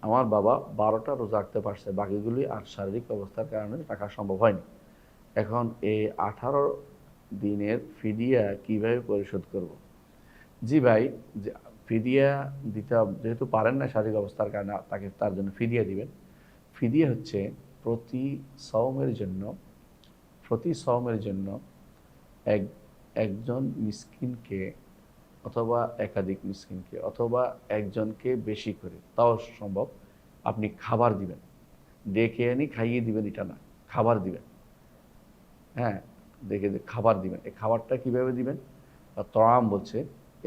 আমার বাবা 12টা রোজা রাখতে পারছে, বাকিগুলি আর শারীরিক অবস্থার কারণে রাখা সম্ভব হয়নি। এখন এই 18 দিনের ফিদিয়া কিভাবে পরিশোধ করব? জি ভাই, যে ফিদিয়া দিতে যেহেতু পারেন না শারীরিক অবস্থার কারণে, তাকে তার জন্য ফিদিয়া দিবেন। ফিদিয়া হচ্ছে প্রতি সওমের জন্য প্রতি সওমের জন্য এক একজন মিসকিনকে অথবা একাধিক মিসকিনকে অথবা একজনকে বেশি করে, তাও সম্ভব, আপনি খাবার দিবেন। ডেকে আনি খাইয়ে দিবেন এটা না, খাবার দিবেন। হ্যাঁ, দেখে খাবার দিবেন। এই খাবারটা কিভাবে দিবেন? তরাম বলছে,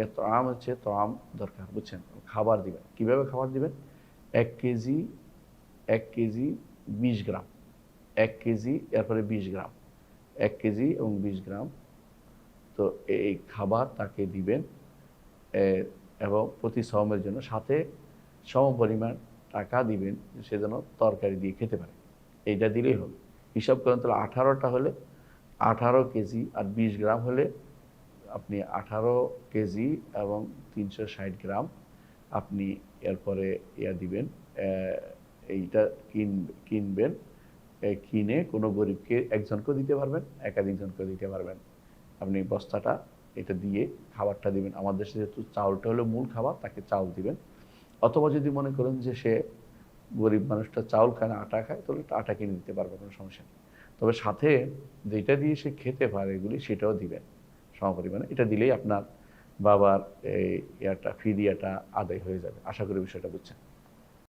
এর তরাম হচ্ছে তরাম দরকার, বুঝছেন? খাবার দিবেন। কিভাবে খাবার দিবেন? 1 কেজি 1 কেজি 20 গ্রাম, 1 কেজি এরপরে 20 গ্রাম, 1 কেজি এবং 20 গ্রাম। তো এই খাবার তাকে দিবেন, এবং প্রতি সওমের জন্য সাথে সমপরিমাণ টাকা দিবেন, সে যেন তরকারি দিয়ে খেতে পারে। এইটা দিলেই হবে। হিসাব করেন তাহলে 18টা হলে 18 কেজি আর 20 গ্রাম হলে আপনি 18 কেজি এবং 360 গ্রাম আপনি এরপরে দিবেন, এইটা কিনবেন। কিনে কোনো গরিবকে একজনকেও দিতে পারবেন, একাধিকজনকেও দিতে পারবেন। আপনি বস্তাটা এটা দিয়ে খাবারটা দিবেন। আমাদের দেশে যেহেতু চাউলটা হলো মূল খাবার, তাকে চাউল দিবেন। অথবা যদি মনে করেন যে সে গরিব মানুষটা চাউল খায় না, আটা খায়, তাহলে আটা কিনে দিতে পারবে, কোনো সমস্যা নেই। তবে সাথে যেটা দিয়ে সে খেতে পারে এগুলি, সেটাও দিবেন সমপরিমাণে। এটা দিলেই আপনার বাবার এই ফিদিয়াটা আদায় হয়ে যাবে। আশা করি বিষয়টা বুঝছেন।